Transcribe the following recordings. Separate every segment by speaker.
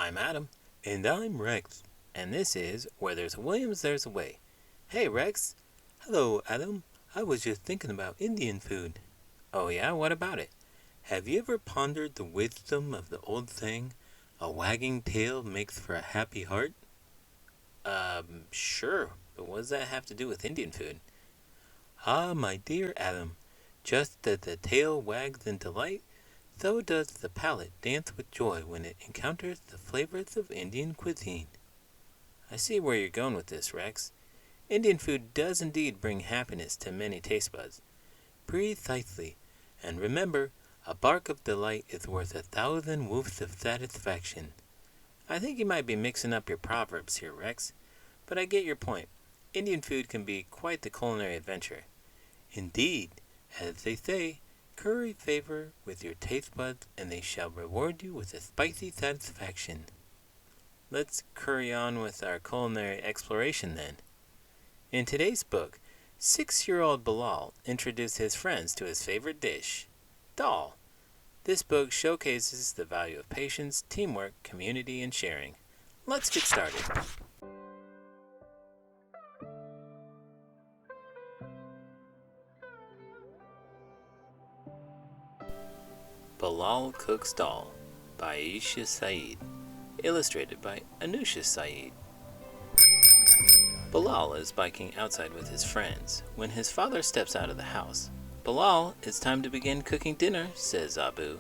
Speaker 1: I'm Adam. And I'm Rex. And this is Where There's a Williams, There's a Way. Hey, Rex. Hello, Adam. I was just thinking about Indian food. Oh, yeah? What about it? Have you ever pondered the wisdom of the old saying, a wagging tail makes for a happy heart? Sure. But what does that have to do with Indian food? Ah, my dear Adam, just as the tail wags in delight, so does the palate dance with joy when it encounters the flavors of Indian cuisine. I see where you're going with this, Rex. Indian food does indeed bring happiness to many taste buds. Precisely. And remember, a bark of delight is worth 1,000 woofs of satisfaction. I think you might be mixing up your proverbs here, Rex. But I get your point. Indian food can be quite the culinary adventure. Indeed, as they say, curry favor with your taste buds, and they shall reward you with a spicy satisfaction. Let's curry on with our culinary exploration then. In today's book, 6-year-old Bilal introduced his friends to his favorite dish, dal. This book showcases the value of patience, teamwork, community, and sharing. Let's get started. Bilal Cooks Daal by Aisha Saeed, illustrated by Aisha Saeed. Bilal is biking outside with his friends when his father steps out of the house. Bilal, it's time to begin cooking dinner, says Abu.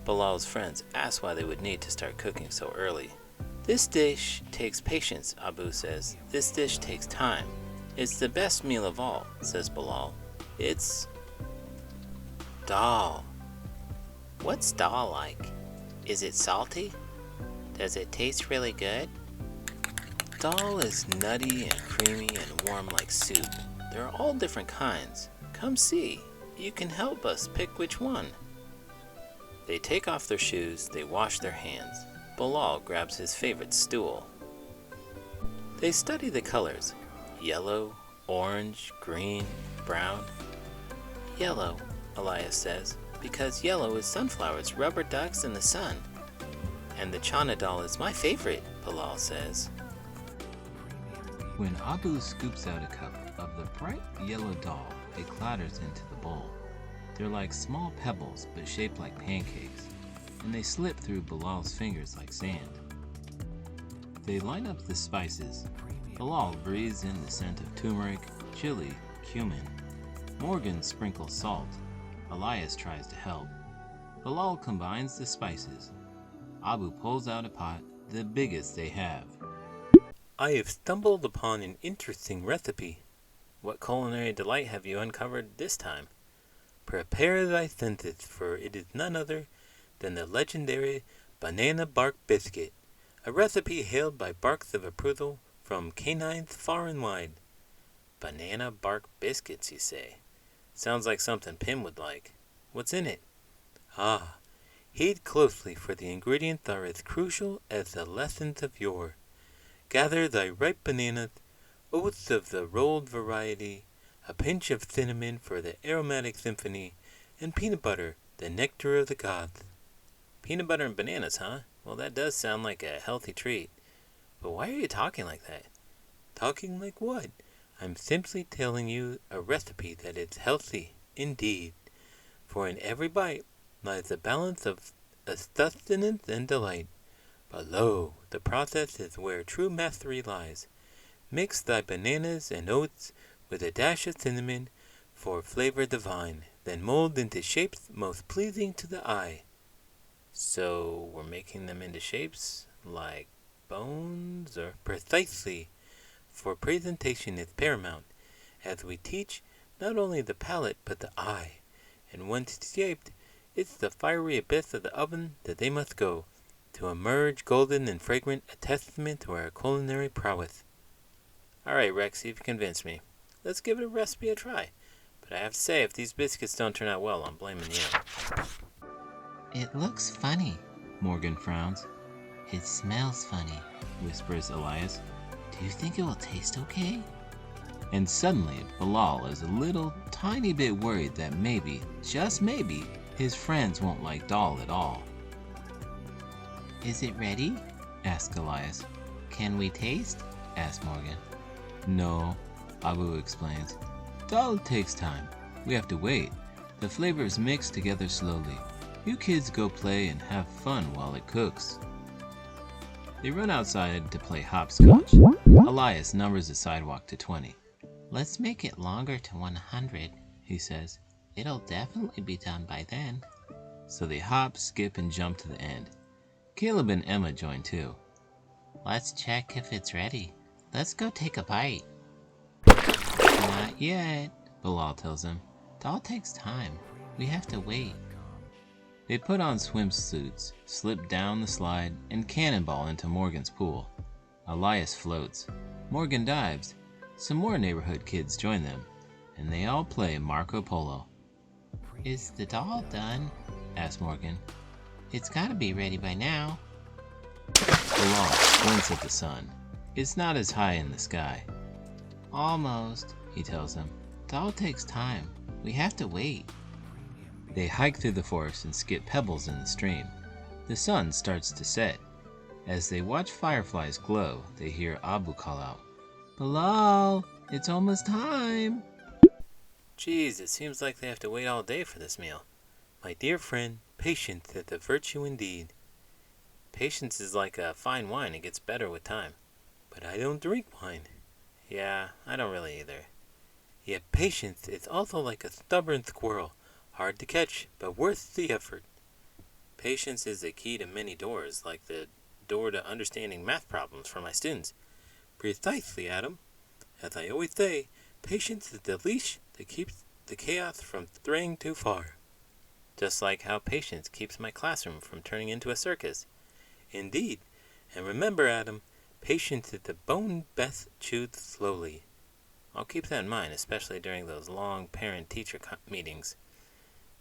Speaker 1: Bilal's friends ask why they would need to start cooking so early. This dish takes patience, Abu says. This dish takes time. It's the best meal of all, says Bilal. It's dal. What's dal like? Is it salty? Does it taste really good? Dal is nutty and creamy and warm like soup. There are all different kinds. Come see. You can help us pick which one. They take off their shoes, they wash their hands. Bilal grabs his favorite stool. They study the colors. Yellow, orange, green, brown. Yellow, Elias says, because yellow is sunflowers, rubber ducks, and the sun. And the Chana dal is my favorite, Bilal says. When Abu scoops out a cup of the bright yellow dal, it clatters into the bowl. They're like small pebbles, but shaped like pancakes, and they slip through Bilal's fingers like sand. They line up the spices. Bilal breathes in the scent of turmeric, chili, cumin. Morgan sprinkles salt. Elias tries to help. Bilal combines the spices. Abu pulls out a pot, the biggest they have. I have stumbled upon an interesting recipe. What culinary delight have you uncovered this time? Prepare thy senses, for it is none other than the legendary banana bark biscuit, a recipe hailed by barks of approval from canines far and wide. Banana bark biscuits, you say? Sounds like something Pim would like. What's in it? Ah, heed closely, for the ingredients are as crucial as the lessons of yore. Gather thy ripe bananas, oats of the rolled variety, a pinch of cinnamon for the aromatic symphony, and peanut butter, the nectar of the gods. Peanut butter and bananas, huh? Well, that does sound like a healthy treat. But why are you talking like that? Talking like what? I'm simply telling you a recipe that is healthy, indeed. For in every bite lies the balance of sustenance and delight. But lo, the process is where true mastery lies. Mix thy bananas and oats with a dash of cinnamon for flavor divine, then mold into shapes most pleasing to the eye. So we're making them into shapes like bones, or precisely, for presentation is paramount, as we teach not only the palate but the eye, and once shaped, it's the fiery abyss of the oven that they must go, to emerge golden and fragrant, a testament to our culinary prowess. Alright, Rex, you've convinced me. Let's give a recipe a try. But I have to say, if these biscuits don't turn out well, I'm blaming you.
Speaker 2: It looks funny, Morgan frowns. It smells funny, whispers Elias. Do you think it will taste okay? And suddenly, Bilal is a little tiny bit worried that maybe, just maybe, his friends won't like dal at all. Is it ready? asked Elias. Can we taste? Asked Morgan.
Speaker 1: No, Abu explains. Dal takes time. We have to wait. The flavors mix together slowly. You kids go play and have fun while it cooks. They run outside to play hopscotch. Elias numbers the sidewalk to 20.
Speaker 2: Let's make it longer to 100, he says. It'll definitely be done by then.
Speaker 1: So they hop, skip, and jump to the end. Caleb and Emma join too.
Speaker 2: Let's check if it's ready. Let's go take a bite. Not yet, Bilal tells them. It all takes time. We have to wait.
Speaker 1: They put on swimsuits, slip down the slide, and cannonball into Morgan's pool. Elias floats. Morgan dives. Some more neighborhood kids join them, and they all play Marco Polo.
Speaker 2: Is the doll done? Asked Morgan. It's gotta be ready by now.
Speaker 1: Bilal squints at the sun. It's not as high in the sky.
Speaker 2: Almost, he tells them. It all takes time. We have to wait.
Speaker 1: They hike through the forest and skip pebbles in the stream. The sun starts to set. As they watch fireflies glow, they hear Abu call out, "Bilal, it's almost time."
Speaker 3: Geez, it seems like they have to wait all day for this meal. My dear friend, patience is a virtue indeed. Patience is like a fine wine, it gets better with time. But I don't drink wine. Yeah, I don't really either. Yet patience is also like a stubborn squirrel, hard to catch, but worth the effort. Patience is the key to many doors, like the door to understanding math problems for my students. Precisely, Adam. As I always say, patience is the leash that keeps the chaos from straying too far. Just like how patience keeps my classroom from turning into a circus. Indeed, and remember, Adam, patience is the bone best chewed slowly. I'll keep that in mind, especially during those long parent-teacher meetings.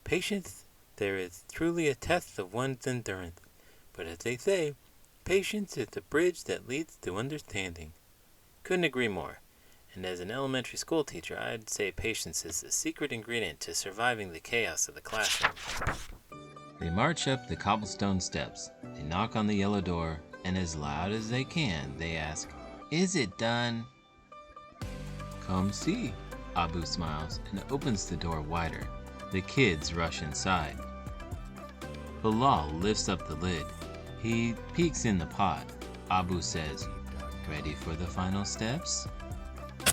Speaker 3: Patience, there is truly a test of one's endurance. But as they say, patience is the bridge that leads to understanding. Couldn't agree more. And as an elementary school teacher, I'd say patience is the secret ingredient to surviving the chaos of the classroom.
Speaker 1: They march up the cobblestone steps. They knock on the yellow door, and as loud as they can, they ask, "Is it done?" "Come see." Abu smiles and opens the door wider. The kids rush inside. Bilal lifts up the lid. He peeks in the pot. Abu says, "Ready for the final steps?"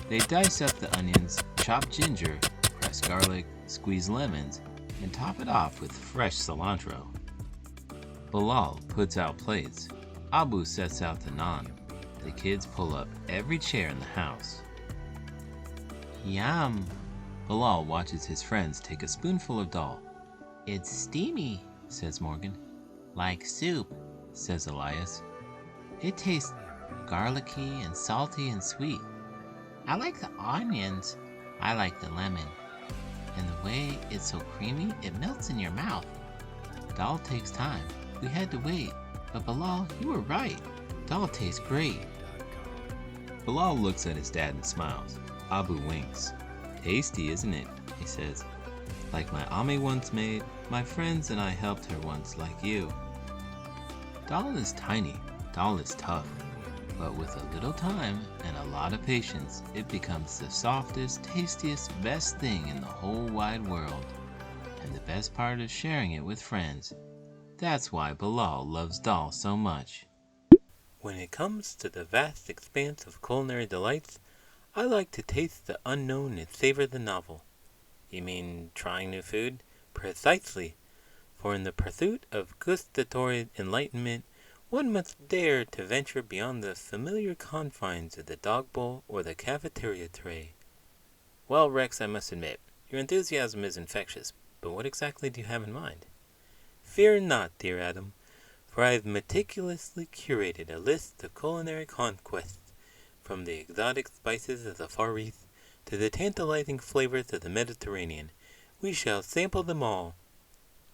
Speaker 1: They dice up the onions, chop ginger, press garlic, squeeze lemons, and top it off with fresh cilantro. Bilal puts out plates. Abu sets out the naan. The kids pull up every chair in the house.
Speaker 2: Yum.
Speaker 1: Bilal watches his friends take a spoonful of dal.
Speaker 2: It's steamy, says Morgan. Like soup, says Elias. It tastes garlicky and salty and sweet. I like the onions. I like the lemon. And the way it's so creamy, it melts in your mouth. Dal takes time. We had to wait. But Bilal, you were right. Dal tastes great.
Speaker 1: Bilal looks at his dad and smiles. Abu winks. "Tasty, isn't it?" he says. "Like my Ami once made. My friends and I helped her once, like you." Dal is tiny. Dal is tough. But with a little time and a lot of patience, it becomes the softest, tastiest, best thing in the whole wide world. And the best part is sharing it with friends. That's why Bilal loves dal so much.
Speaker 3: When it comes to the vast expanse of culinary delights, I like to taste the unknown and savor the novel. You mean trying new food? Precisely. For in the pursuit of gustatory enlightenment, one must dare to venture beyond the familiar confines of the dog bowl or the cafeteria tray. Well, Rex, I must admit, your enthusiasm is infectious, but what exactly do you have in mind? Fear not, dear Adam, for I have meticulously curated a list of culinary conquests, from the exotic spices of the Far East to the tantalizing flavors of the Mediterranean. We shall sample them all.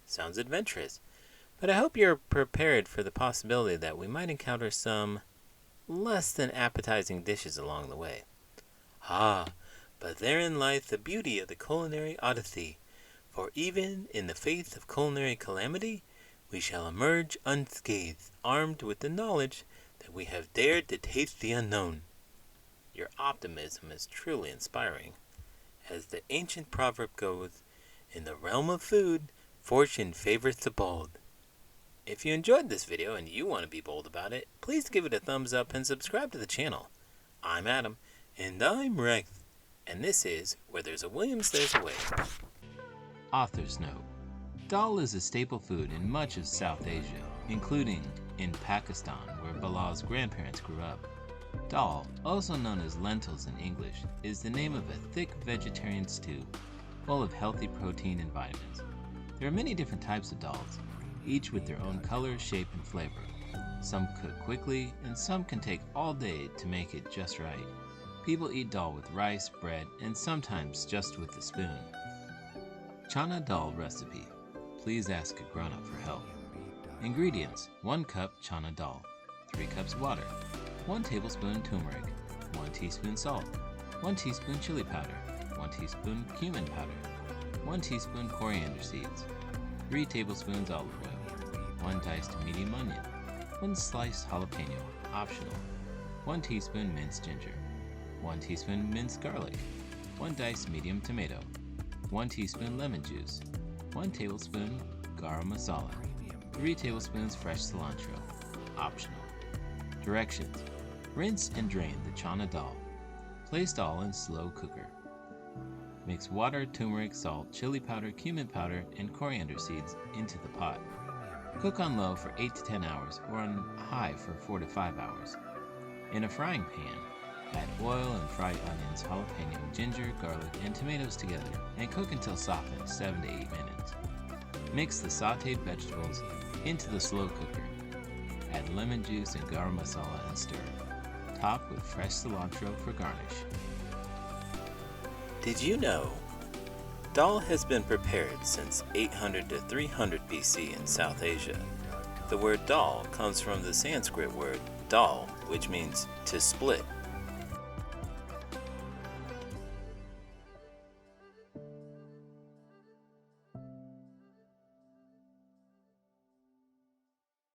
Speaker 3: Sounds adventurous, but I hope you're prepared for the possibility that we might encounter some less than appetizing dishes along the way. Ah, but therein lies the beauty of the culinary odyssey, for even in the face of culinary calamity, we shall emerge unscathed, armed with the knowledge that we have dared to taste the unknown. Your optimism is truly inspiring. As the ancient proverb goes, in the realm of food, fortune favors the bold. If you enjoyed this video and you want to be bold about it, please give it a thumbs up and subscribe to the channel. I'm Adam. And I'm Rex. And this is Where There's a Williams, There's a Way.
Speaker 1: Author's note. Dal is a staple food in much of South Asia, including in Pakistan, where Bilal's grandparents grew up. Dal, also known as lentils in English, is the name of a thick vegetarian stew full of healthy protein and vitamins. There are many different types of dals, each with their own color, shape, and flavor. Some cook quickly, and some can take all day to make it just right. People eat dal with rice, bread, and sometimes just with a spoon. Chana dal recipe. Please ask a grown-up for help. Ingredients: 1 cup chana dal, 3 cups water, 1 tablespoon turmeric, 1 teaspoon salt, 1 teaspoon chili powder, 1 teaspoon cumin powder, 1 teaspoon coriander seeds, 3 tablespoons olive oil, 1 diced medium onion, 1 sliced jalapeno, optional, 1 teaspoon minced ginger, 1 teaspoon minced garlic, 1 diced medium tomato, 1 teaspoon lemon juice, 1 tablespoon garam masala, 3 tablespoons fresh cilantro, optional. Directions: rinse and drain the chana dal. Place dal in slow cooker. Mix water, turmeric, salt, chili powder, cumin powder, and coriander seeds into the pot. Cook on low for 8 to 10 hours or on high for 4 to 5 hours. In a frying pan, add oil and fry onions, jalapeno, ginger, garlic, and tomatoes together and cook until softened 7 to 8 minutes. Mix the sautéed vegetables into the slow cooker. Add lemon juice and garam masala and stir. Top with fresh cilantro for garnish.
Speaker 3: Did you know? Dal has been prepared since 800 to 300 BC in South Asia. The word dal comes from the Sanskrit word dal, which means to split.